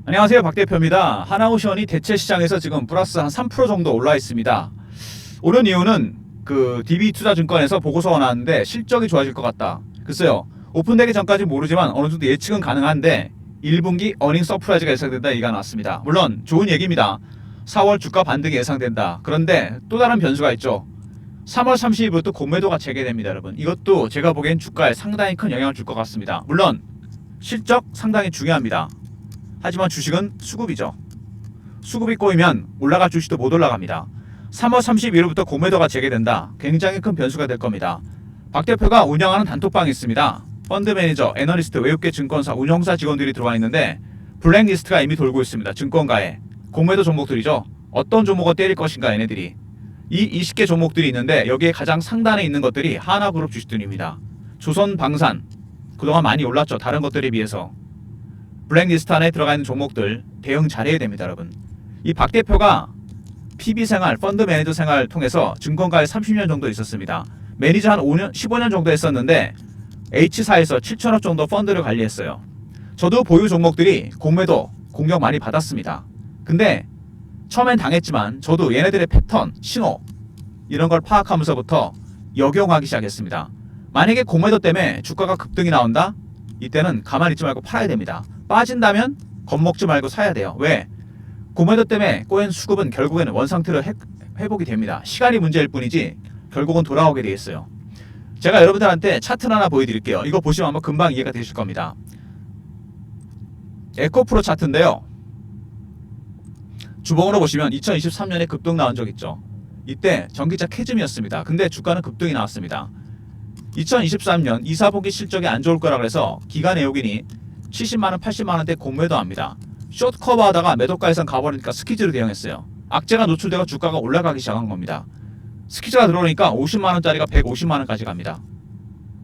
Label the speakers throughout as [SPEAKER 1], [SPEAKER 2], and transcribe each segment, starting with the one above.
[SPEAKER 1] 안녕하세요, 박 대표입니다. 하나오션이 대체 시장에서 지금 플러스 한 3% 정도 올라 있습니다. 오른 이유는 DB투자증권에서 보고서가 나왔는데 실적이 좋아질 것 같다. 글쎄요, 오픈되기 전까지 모르지만 어느 정도 예측은 가능한데 1분기 어닝 서프라이즈가 예상된다 얘기가 나왔습니다. 물론 좋은 얘기입니다. 4월 주가 반등이 예상된다. 그런데 또 다른 변수가 있죠. 3월 30일부터 공매도가 재개됩니다, 여러분. 이것도 제가 보기엔 주가에 상당히 큰 영향을 줄 것 같습니다. 물론 실적 상당히 중요합니다. 하지만 주식은 수급이죠. 수급이 꼬이면 올라갈 주식도 못 올라갑니다. 3월 31일부터 공매도가 재개된다. 굉장히 큰 변수가 될 겁니다. 박 대표가 운영하는 단톡방이 있습니다. 펀드 매니저, 애널리스트, 외국계 증권사, 운용사 직원들이 들어와 있는데 블랙리스트가 이미 돌고 있습니다. 증권가에. 공매도 종목들이죠. 어떤 종목을 때릴 것인가 얘네들이. 이 20개 종목들이 있는데 여기에 가장 상단에 있는 것들이 하나그룹 주식들입니다. 조선방산. 그동안 많이 올랐죠. 다른 것들에 비해서. 블랙리스트 안에 들어가 있는 종목들 대응 잘해야 됩니다, 여러분. 이 박 대표가 PB 생활, 펀드 매니저 생활 통해서 증권가에 30년 정도 있었습니다. 매니저 한 5년, 15년 정도 했었는데 H사에서 7천억 정도 펀드를 관리했어요. 저도 보유 종목들이 공매도 공격 많이 받았습니다. 근데 처음엔 당했지만 저도 얘네들의 패턴, 신호 이런 걸 파악하면서부터 역용하기 시작했습니다. 만약에 공매도 때문에 주가가 급등이 나온다? 이때는 가만히 있지 말고 팔아야 됩니다. 빠진다면 겁먹지 말고 사야 돼요. 왜? 공매도 때문에 꼬인 수급은 결국에는 원상태로 회복이 됩니다. 시간이 문제일 뿐이지 결국은 돌아오게 돼 있어요. 제가 여러분들한테 차트 하나 보여드릴게요. 이거 보시면 아마 금방 이해가 되실 겁니다. 에코프로 차트인데요. 주봉으로 보시면 2023년에 급등 나온 적 있죠. 이때 전기차 캐즘이었습니다. 근데 주가는 급등이 나왔습니다. 2023년 2, 4분기 실적이 안 좋을 거라 그래서 기관 외국인이 70만원, 80만원대 공매도 합니다. 숏 커버 하다가 매도가에선 가버리니까 스퀴즈로 대응했어요. 악재가 노출되고 주가가 올라가기 시작한 겁니다. 스퀴즈가 들어오니까 50만원짜리가 150만원까지 갑니다.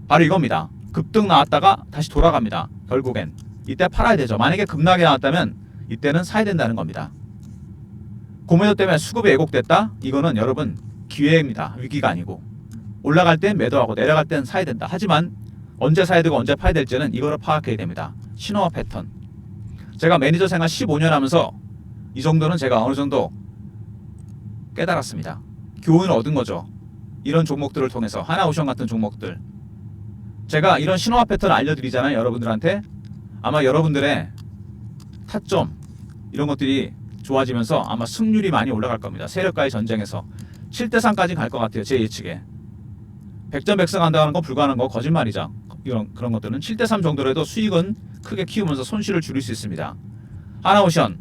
[SPEAKER 1] 바로 이겁니다. 급등 나왔다가 다시 돌아갑니다. 결국엔 이때 팔아야 되죠. 만약에 급락이 나왔다면 이때는 사야 된다는 겁니다. 공매도 때문에 수급이 왜곡됐다? 이거는 여러분 기회입니다. 위기가 아니고. 올라갈 땐 매도하고 내려갈 땐 사야 된다. 하지만 언제 사야 되고 언제 파야 될지는 이거를 파악해야 됩니다. 신호와 패턴. 제가 매니저 생활 15년 하면서 이 정도는 제가 어느 정도 깨달았습니다. 교훈을 얻은 거죠. 이런 종목들을 통해서. 하나오션 같은 종목들. 제가 이런 신호와 패턴을 알려드리잖아요. 여러분들한테. 아마 여러분들의 타점 이런 것들이 좋아지면서 아마 승률이 많이 올라갈 겁니다. 세력과의 전쟁에서 7대3까지 갈 것 같아요. 제 예측에. 백전백승한다는 건 불가능한 거 거짓말이죠. 그런 것들은 7대3 정도라도 수익은 크게 키우면서 손실을 줄일 수 있습니다. 하나오션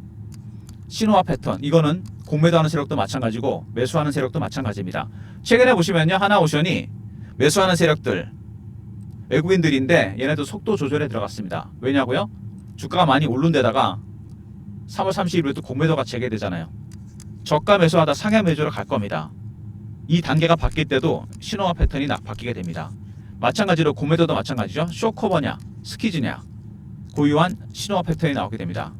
[SPEAKER 1] 신호와 패턴 이거는 공매도하는 세력도 마찬가지고 매수하는 세력도 마찬가지입니다. 최근에 보시면요. 하나오션이 매수하는 세력들 외국인들인데 얘네도 속도 조절에 들어갔습니다. 왜냐고요? 주가가 많이 오른 데다가 3월 30일부터 공매도가 재개되잖아요. 저가 매수하다 상향 매수로 갈 겁니다. 이 단계가 바뀔 때도 신호와 패턴이 바뀌게 됩니다. 마찬가지로 공매도도 마찬가지죠. 쇼커버냐 스퀴즈냐 고유한 신호와 패턴이 나오게 됩니다.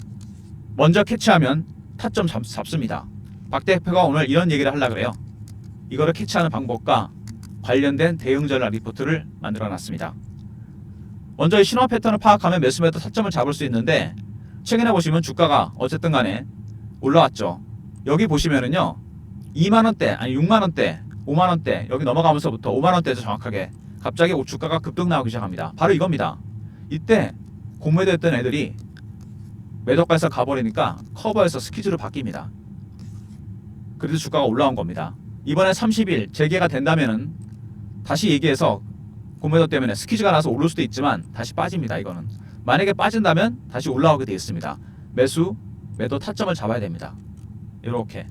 [SPEAKER 1] 먼저 캐치하면 타점 잡습니다. 박 대표가 오늘 이런 얘기를 하려고 그래요. 이거를 캐치하는 방법과 관련된 대응 전략 리포트를 만들어 놨습니다. 먼저 이 신호와 패턴을 파악하면 매수 매도 타점을 잡을 수 있는데 최근에 보시면 주가가 어쨌든 간에 올라왔죠. 여기 보시면은요. 2만원대 아니 6만원대 5만원대 여기 넘어가면서부터 5만원대죠. 정확하게 갑자기 주가가 급등 나오기 시작합니다. 바로 이겁니다. 이때 공매도했던 애들이 매도가에서 가버리니까 커버에서 스퀴즈로 바뀝니다. 그래서 주가가 올라온 겁니다. 이번에 30일 재개가 된다면은 다시 얘기해서 공매도 때문에 스퀴즈가 나서 오를 수도 있지만 다시 빠집니다. 이거는 만약에 빠진다면 다시 올라오게 되어 있습니다. 매수 매도 타점을 잡아야 됩니다. 이렇게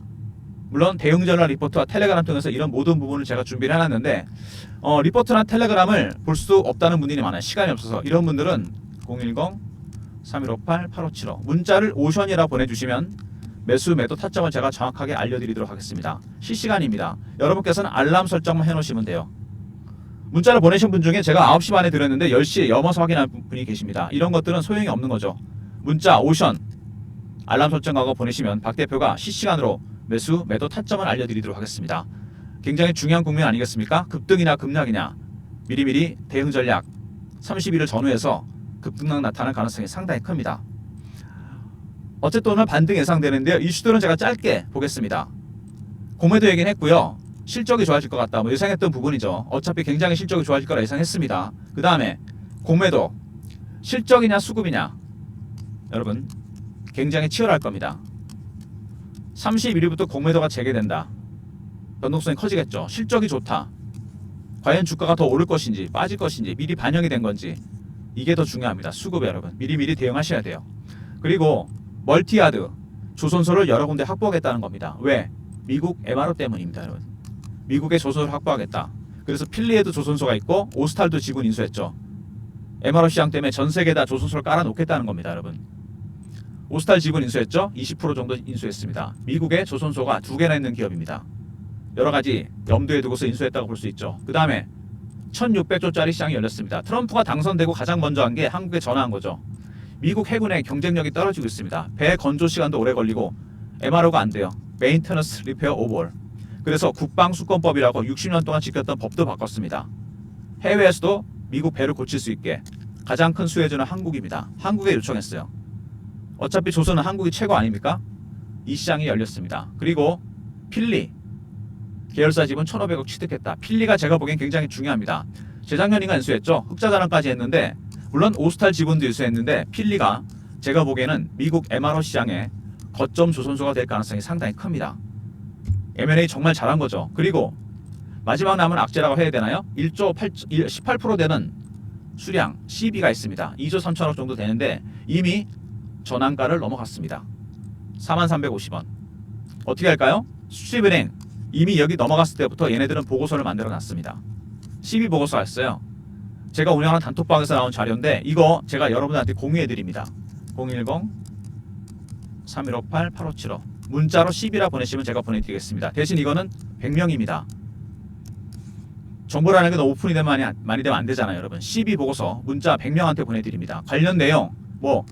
[SPEAKER 1] 물론 대응 전략 리포트와 텔레그램 통해서 이런 모든 부분을 제가 준비를 해놨는데 리포트나 텔레그램을 볼 수 없다는 분들이 많아요. 시간이 없어서. 이런 분들은 010-3158-8575 문자를 오션이라 보내주시면 매수 매도 타점을 제가 정확하게 알려드리도록 하겠습니다. 실시간입니다. 여러분께서는 알람 설정만 해놓으시면 돼요. 문자를 보내신 분 중에 제가 9시 반에 드렸는데 10시에 넘어서 확인한 분이 계십니다. 이런 것들은 소용이 없는 거죠. 문자 오션 알람 설정하고 보내시면 박 대표가 실시간으로 매수 매도 타점을 알려드리도록 하겠습니다. 굉장히 중요한 국면 아니겠습니까? 급등이냐 급락이냐 미리미리 대응 전략 30일을 전후해서 급등락 나타날 가능성이 상당히 큽니다. 어쨌든 오늘 반등 예상되는데요. 이슈들은 제가 짧게 보겠습니다. 공매도 얘기는 했고요. 실적이 좋아질 것 같다. 뭐 예상했던 부분이죠. 어차피 굉장히 실적이 좋아질 거라 예상했습니다. 그 다음에 공매도 실적이냐 수급이냐 여러분 굉장히 치열할 겁니다. 31일부터 공매도가 재개된다. 변동성이 커지겠죠. 실적이 좋다. 과연 주가가 더 오를 것인지 빠질 것인지 미리 반영이 된 건지 이게 더 중요합니다. 수급에 여러분 미리미리 대응하셔야 돼요. 그리고 멀티하드 조선소를 여러 군데 확보하겠다는 겁니다. 왜? 미국 MRO 때문입니다. 여러분 미국의 조선소를 확보하겠다. 그래서 필리에도 조선소가 있고 오스탈도 지분 인수했죠. MRO 시장 때문에 전 세계에다 조선소를 깔아놓겠다는 겁니다. 여러분 오스탈 지분 인수했죠. 20% 정도 인수했습니다. 미국의 조선소가 2개나 있는 기업입니다. 여러가지 염두에 두고서 인수했다고 볼 수 있죠. 그 다음에 1600조짜리 시장이 열렸습니다. 트럼프가 당선되고 가장 먼저 한 게 한국에 전화한 거죠. 미국 해군의 경쟁력이 떨어지고 있습니다. 배 건조 시간도 오래 걸리고 MRO가 안 돼요. 메인터너스 리페어 오버홀. 그래서 국방수권법이라고 60년 동안 지켰던 법도 바꿨습니다. 해외에서도 미국 배를 고칠 수 있게 가장 큰 수혜주는 한국입니다. 한국에 요청했어요. 어차피 조선은 한국이 최고 아닙니까? 이 시장이 열렸습니다. 그리고 필리 계열사 지분 1,500억 취득했다. 필리가 제가 보기엔 굉장히 중요합니다. 재작년인가 인수했죠. 흑자단원까지 했는데 물론 오스탈 지분도 인수했는데 필리가 제가 보기에는 미국 MRO 시장의 거점 조선소가 될 가능성이 상당히 큽니다. M&A 정말 잘한 거죠. 그리고 마지막 남은 악재라고 해야 되나요? 1조 18% 되는 수량 CB가 있습니다. 2조 3천억 정도 되는데 이미 전환가를 넘어갔습니다. 4350원. 어떻게 할까요? 수출입은행 이미 여기 넘어갔을 때부터 얘네들은 보고서를 만들어 놨습니다. CB 보고서가 있어요. 제가 운영하는 단톡방에서 나온 자료인데 이거 제가 여러분한테 공유해 드립니다. 010-3158-8575 문자로 CB라 보내시면 제가 보내드리겠습니다. 대신 이거는 100명입니다. 정보라는 게 너무 오픈이 되면 많이 되면 안 되잖아요. 여러분 CB 보고서 문자 100명한테 보내드립니다. 관련 내용 뭐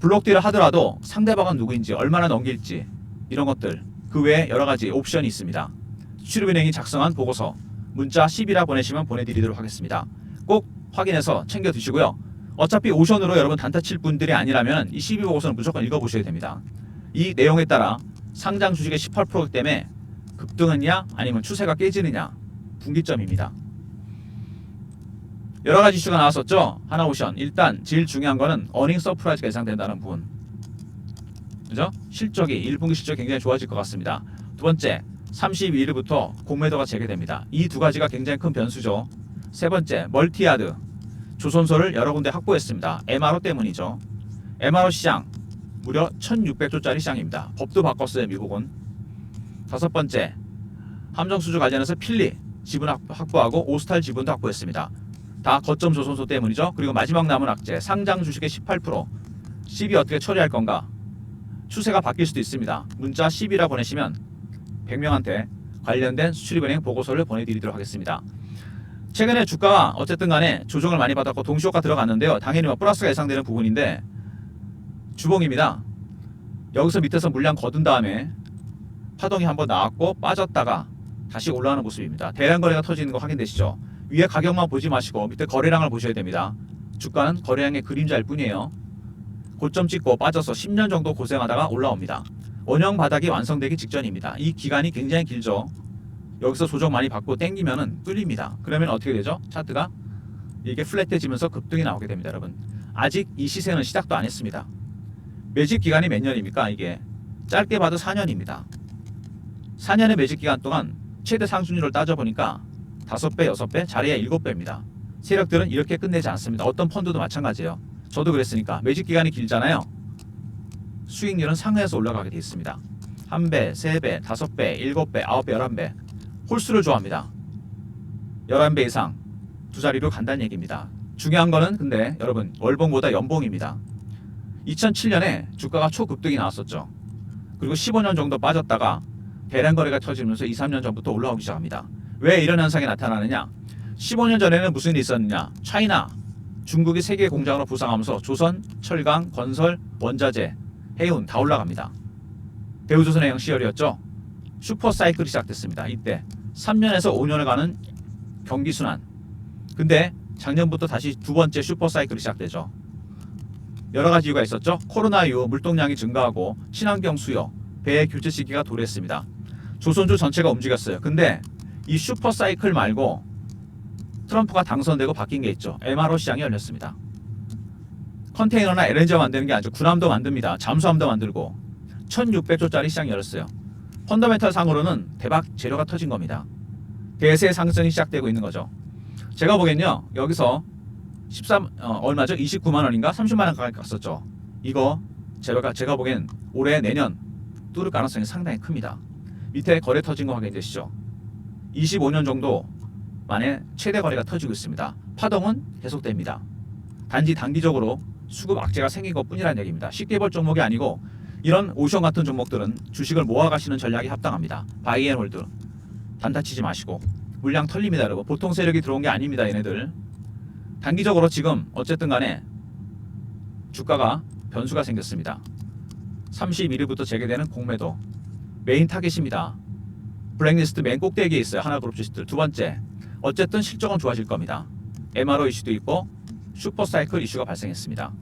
[SPEAKER 1] 블록딜을 하더라도 상대방은 누구인지 얼마나 넘길지 이런 것들 그 외에 여러 가지 옵션이 있습니다. 수출입은행이 작성한 보고서 문자 CB라 보내시면 보내드리도록 하겠습니다. 꼭 확인해서 챙겨 두시고요. 어차피 오션으로 여러분 단타 칠 분들이 아니라면 이 CB 보고서는 무조건 읽어보셔야 됩니다. 이 내용에 따라 상장 주식의 18% 때문에 급등하느냐 아니면 추세가 깨지느냐 분기점입니다. 여러 가지 이슈가 나왔었죠. 하나오션 일단 제일 중요한 거는 어닝 서프라이즈가 예상된다는 부분. 그죠? 실적이 1분기 실적이 굉장히 좋아질 것 같습니다. 두 번째 32일부터 공매도가 재개됩니다. 이 두 가지가 굉장히 큰 변수죠. 세 번째 멀티하드 조선소를 여러 군데 확보했습니다. MRO 때문이죠. MRO 시장 무려 1600조짜리 시장입니다. 법도 바꿨어요. 미국은. 다섯 번째 함정수주 관련해서 필리 지분 확보하고 오스탈 지분도 확보했습니다. 다 거점 조선소 때문이죠. 그리고 마지막 남은 악재 상장 주식의 18% CB 어떻게 처리할 건가 추세가 바뀔 수도 있습니다. 문자 CB라 보내시면 100명한테 관련된 수출입은행 보고서를 보내드리도록 하겠습니다. 최근에 주가가 어쨌든 간에 조정을 많이 받았고 동시효과 들어갔는데요. 당연히 플러스가 예상되는 부분인데 주봉입니다. 여기서 밑에서 물량 거둔 다음에 파동이 한번 나왔고 빠졌다가 다시 올라가는 모습입니다. 대량 거래가 터지는 거 확인되시죠? 위에 가격만 보지 마시고 밑에 거래량을 보셔야 됩니다. 주가는 거래량의 그림자일 뿐이에요. 고점 찍고 빠져서 10년 정도 고생하다가 올라옵니다. 원형 바닥이 완성되기 직전입니다. 이 기간이 굉장히 길죠. 여기서 조정 많이 받고 땡기면은 뚫립니다. 그러면 어떻게 되죠? 차트가 이게 플랫해지면서 급등이 나오게 됩니다. 여러분 아직 이 시세는 시작도 안 했습니다. 매집 기간이 몇 년입니까? 이게 짧게 봐도 4년입니다. 4년의 매집 기간 동안 최대 상승률을 따져보니까 5배, 6배, 자리에 7배입니다. 세력들은 이렇게 끝내지 않습니다. 어떤 펀드도 마찬가지예요. 저도 그랬으니까 매집 기간이 길잖아요. 수익률은 상회에서 올라가게 되어 있습니다. 1배, 3배, 5배, 7배, 9배, 11배 홀수를 좋아합니다. 11배 이상 두 자리로 간다는 얘기입니다. 중요한 거는 근데 여러분 월봉보다 연봉입니다. 2007년에 주가가 초급등이 나왔었죠. 그리고 15년 정도 빠졌다가 대량 거래가 터지면서 2, 3년 전부터 올라오기 시작합니다. 왜 이런 현상이 나타나느냐? 15년 전에는 무슨 일이 있었느냐? 차이나 중국이 세계 공장으로 부상하면서 조선, 철강, 건설, 원자재, 해운 다 올라갑니다. 대우조선해양 시절이었죠. 슈퍼사이클이 시작됐습니다. 이때 3년에서 5년을 가는 경기순환. 근데 작년부터 다시 두 번째 슈퍼사이클이 시작되죠. 여러 가지 이유가 있었죠. 코로나 이후 물동량이 증가하고 친환경 수요, 배 교체 시기가 도래했습니다. 조선주 전체가 움직였어요. 근데 이 슈퍼사이클 말고 트럼프가 당선되고 바뀐 게 있죠. MRO 시장이 열렸습니다. 컨테이너나 LNG가 만드는 게 아니죠. 군함도 만듭니다. 잠수함도 만들고 1600조짜리 시장이 열렸어요. 펀더멘탈 상으로는 대박 재료가 터진 겁니다. 대세 상승이 시작되고 있는 거죠. 제가 보기엔요. 여기서 얼마죠? 29만 원인가? 30만 원 가까이 갔었죠. 이거 제가 보기엔 올해 내년 뚫을 가능성이 상당히 큽니다. 밑에 거래 터진 거 확인되시죠? 25년 정도 만에 최대 거래가 터지고 있습니다. 파동은 계속됩니다. 단지 단기적으로 수급 악재가 생긴 것뿐이라는 얘기입니다. 쉽게 볼 종목이 아니고 이런 오션 같은 종목들은 주식을 모아가시는 전략이 합당합니다. 바이앤홀드 단타 치지 마시고 물량 털립니다. 여러분 보통 세력이 들어온 게 아닙니다. 얘네들 단기적으로 지금 어쨌든 간에 주가가 변수가 생겼습니다. 31일부터 재개되는 공매도 메인 타겟입니다. 블랙리스트 맨 꼭대기에 있어요. 하나그룹 주식들. 두 번째, 어쨌든 실적은 좋아질 겁니다. MRO 이슈도 있고 슈퍼사이클 이슈가 발생했습니다.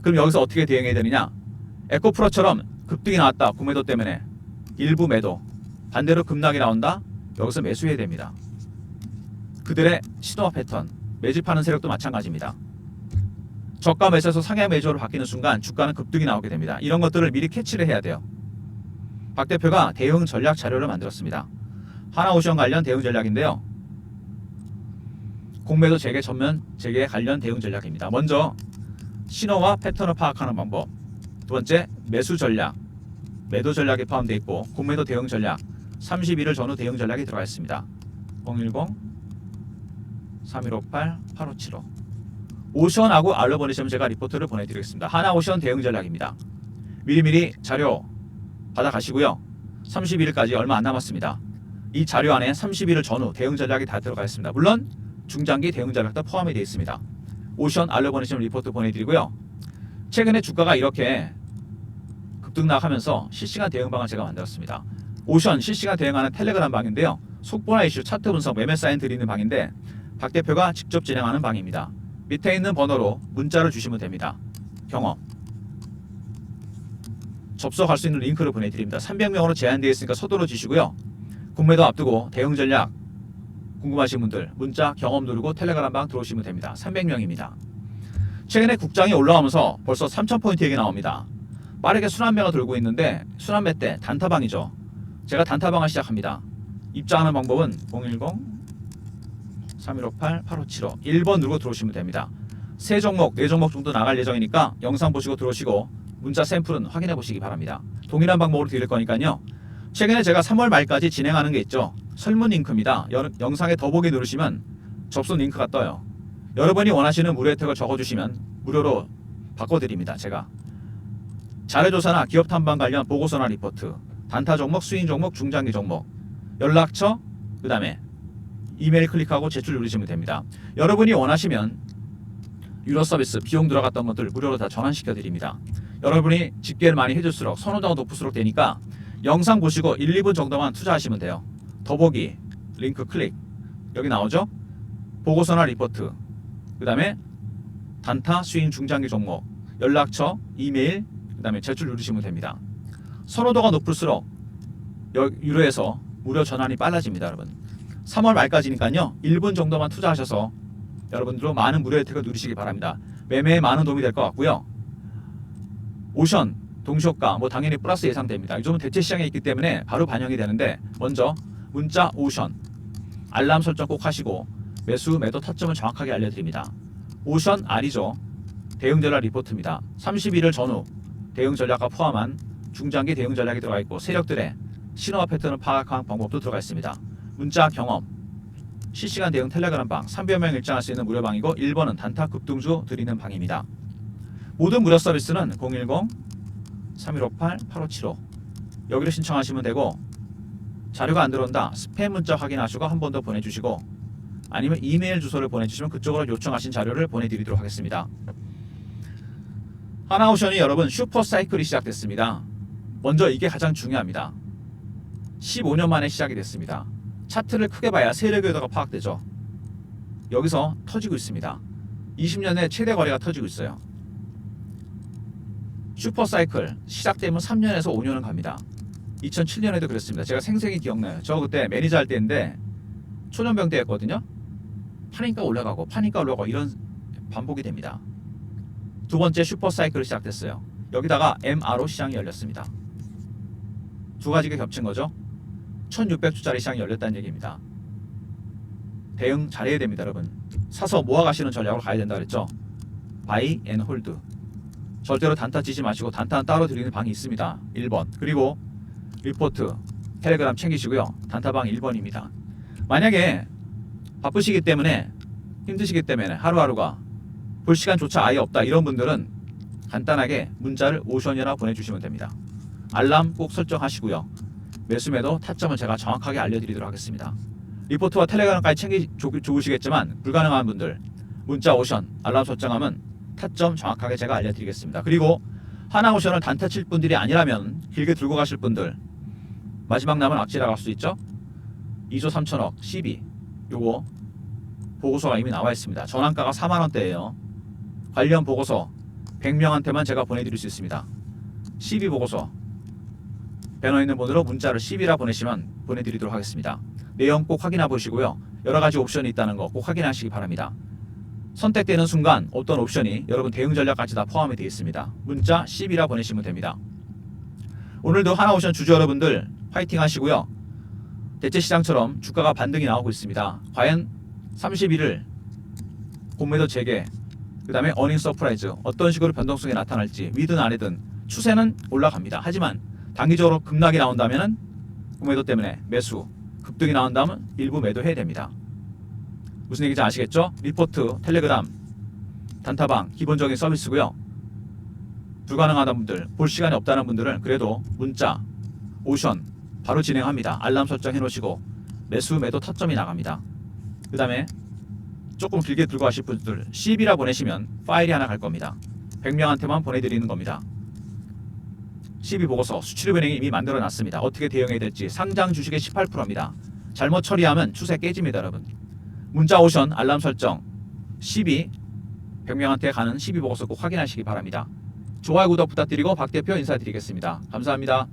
[SPEAKER 1] 그럼 여기서 어떻게 대응해야 되느냐? 에코프로처럼 급등이 나왔다. 공매도 때문에 일부 매도, 반대로 급락이 나온다. 여기서 매수해야 됩니다. 그들의 시도와 패턴, 매집하는 세력도 마찬가지입니다. 저가 매수에서 상향 매수로 바뀌는 순간 주가는 급등이 나오게 됩니다. 이런 것들을 미리 캐치를 해야 돼요. 박 대표가 대응 전략 자료를 만들었습니다. 하나오션 관련 대응 전략인데요. 공매도 재개 전면 재개 관련 대응 전략입니다. 먼저 신호와 패턴을 파악하는 방법. 두 번째 매수 전략, 매도 전략이 포함되어 있고 공매도 대응 전략, 31일 전후 대응 전략이 들어가 있습니다. 010-3158-8575 오션하고 알로 보내시면 제가 리포트를 보내드리겠습니다. 하나오션 대응 전략입니다. 미리미리 자료 받아가시고요. 31일까지 얼마 안 남았습니다. 이 자료 안에 31일 전후 대응 전략이 다 들어가 있습니다. 물론 중장기 대응 전략도 포함이 되어 있습니다. 오션 알로 보내시면 리포트 보내드리고요. 최근에 주가가 이렇게 급등락하면서 실시간 대응방을 제가 만들었습니다. 오션 실시간 대응하는 텔레그램 방인데요. 속보나 이슈, 차트 분석, 매매 사인 드리는 방인데 박 대표가 직접 진행하는 방입니다. 밑에 있는 번호로 문자를 주시면 됩니다. 경험 접속할 수 있는 링크를 보내드립니다. 300명으로 제한되어 있으니까 서두르 주시고요. 공매도 앞두고 대응 전략 궁금하신 분들 문자 경험 누르고 텔레그램 방 들어오시면 됩니다. 300명입니다. 최근에 국장이 올라오면서 벌써 3000포인트 얘기 나옵니다. 빠르게 순환매가 돌고 있는데 순환매 때 단타방이죠. 제가 단타방을 시작합니다. 입장하는 방법은 010-3158-8575 1번 누르고 들어오시면 됩니다. 3종목, 4종목 정도 나갈 예정이니까 영상 보시고 들어오시고 문자 샘플은 확인해 보시기 바랍니다. 동일한 방법으로 드릴 거니까요. 최근에 제가 3월 말까지 진행하는 게 있죠. 설문 링크입니다. 영상에 더보기 누르시면 접속 링크가 떠요. 여러분이 원하시는 무료 혜택을 적어주시면 무료로 바꿔드립니다. 제가 자료조사나 기업 탐방 관련 보고서나 리포트, 단타 종목, 스윙 종목, 중장기 종목, 연락처, 그 다음에 이메일 클릭하고 제출 누르시면 됩니다. 여러분이 원하시면 유료 서비스 비용 들어갔던 것들 무료로 다 전환시켜 드립니다. 여러분이 집계를 많이 해줄수록 선호도가 높을수록 되니까 영상 보시고 1, 2분 정도만 투자하시면 돼요. 더보기, 링크 클릭, 여기 나오죠? 보고서나 리포트, 그 다음에 단타, 스윙, 중장기 종목, 연락처, 이메일, 그 다음에 제출 누르시면 됩니다. 선호도가 높을수록 유료에서 무료 전환이 빨라집니다. 여러분 3월 말까지니까요 1분 정도만 투자하셔서 여러분들도 많은 무료 혜택을 누리시기 바랍니다. 매매에 많은 도움이 될 것 같고요. 오션 동시효과 뭐 당연히 플러스 예상됩니다. 요즘은 대체 시장에 있기 때문에 바로 반영이 되는데 먼저 문자 오션 알람 설정 꼭 하시고 매수 매도 타점을 정확하게 알려드립니다. 오션 R이죠. 대응 전략 리포트입니다. 31일 전후 대응 전략과 포함한 중장기 대응 전략이 들어가 있고 세력들의 신호와 패턴을 파악하는 방법도 들어가 있습니다. 문자 경험 실시간 대응 텔레그램 방 300명 입장할 수 있는 무료 방이고 1번은 단타 급등주 드리는 방입니다. 모든 무료 서비스는 010-3158-8575 여기를 신청하시면 되고 자료가 안 들어온다 스팸 문자 확인하시고 한 번 더 보내주시고 아니면 이메일 주소를 보내주시면 그쪽으로 요청하신 자료를 보내드리도록 하겠습니다. 하나오션이 여러분 슈퍼사이클이 시작됐습니다. 먼저 이게 가장 중요합니다. 15년 만에 시작이 됐습니다. 차트를 크게 봐야 세력의 의도가 파악되죠. 여기서 터지고 있습니다. 20년 내 최대 거래가 터지고 있어요. 슈퍼사이클 시작되면 3년에서 5년은 갑니다. 2007년에도 그랬습니다. 제가 생생히 기억나요. 저 그때 매니저 할 때인데 초년병 때였거든요. 파니까 올라가고 파니까 올라가고 이런 반복이 됩니다. 두 번째 슈퍼사이클이 시작됐어요. 여기다가 MRO 시장이 열렸습니다. 두 가지가 겹친 거죠. 1600주짜리 시장이 열렸다는 얘기입니다. 대응 잘해야 됩니다, 여러분. 사서 모아가시는 전략으로 가야 된다 그랬죠. 바이 앤 홀드. 절대로 단타 치지 마시고 단타는 따로 드리는 방이 있습니다. 1번. 그리고 리포트, 텔레그램 챙기시고요. 단타방 1번입니다. 만약에 바쁘시기 때문에 힘드시기 때문에 하루하루가 볼 시간조차 아예 없다 이런 분들은 간단하게 문자를 오션이나 보내주시면 됩니다. 알람 꼭 설정하시고요. 매수매도 타점을 제가 정확하게 알려드리도록 하겠습니다. 리포트와 텔레그램까지 챙기 좋으시겠지만 불가능한 분들 문자 오션 알람 설정하면 타점 정확하게 제가 알려드리겠습니다. 그리고 하나오션을 단타 칠 분들이 아니라면 길게 들고 가실 분들 마지막 남은 악재라 갈 수 있죠. 2조 3천억 12 요거 보고서가 이미 나와 있습니다. 전환가가 4만원대예요. 관련 보고서 100명한테만 제가 보내드릴 수 있습니다. 12 보고서 배너 있는 번호로 문자를 10이라 보내시면 보내드리도록 하겠습니다. 내용 꼭 확인해 보시고요. 여러가지 옵션이 있다는 거 꼭 확인하시기 바랍니다. 선택되는 순간 어떤 옵션이 여러분 대응 전략까지 다 포함이 되어 있습니다. 문자 10이라 보내시면 됩니다. 오늘도 하나오션 주주 여러분들 화이팅 하시고요. 대체시장처럼 주가가 반등이 나오고 있습니다. 과연 31일 공매도 재개 그 다음에 어닝 서프라이즈 어떤 식으로 변동성이 나타날지 위든 아래든 추세는 올라갑니다. 하지만 단기적으로 급락이 나온다면 공매도 때문에 매수 급등이 나온다면 일부 매도해야 됩니다. 무슨 얘기인지 아시겠죠? 리포트, 텔레그램, 단타방 기본적인 서비스고요. 불가능하다는 분들, 볼 시간이 없다는 분들은 그래도 문자, 오션 바로 진행합니다. 알람 설정해 놓으시고 매수, 매도 타점이 나갑니다. 그 다음에 조금 길게 들고 가실 분들 10이라 보내시면 파일이 하나 갈 겁니다. 100명한테만 보내드리는 겁니다. 12 보고서 수출입 은행이 이미 만들어 놨습니다. 어떻게 대응해야 될지 상장 주식의 18%입니다. 잘못 처리하면 추세 깨집니다, 여러분. 문자 오션 알람 설정 12 100명한테 가는 12 보고서 꼭 확인하시기 바랍니다. 좋아요 구독 부탁드리고 박 대표 인사드리겠습니다. 감사합니다.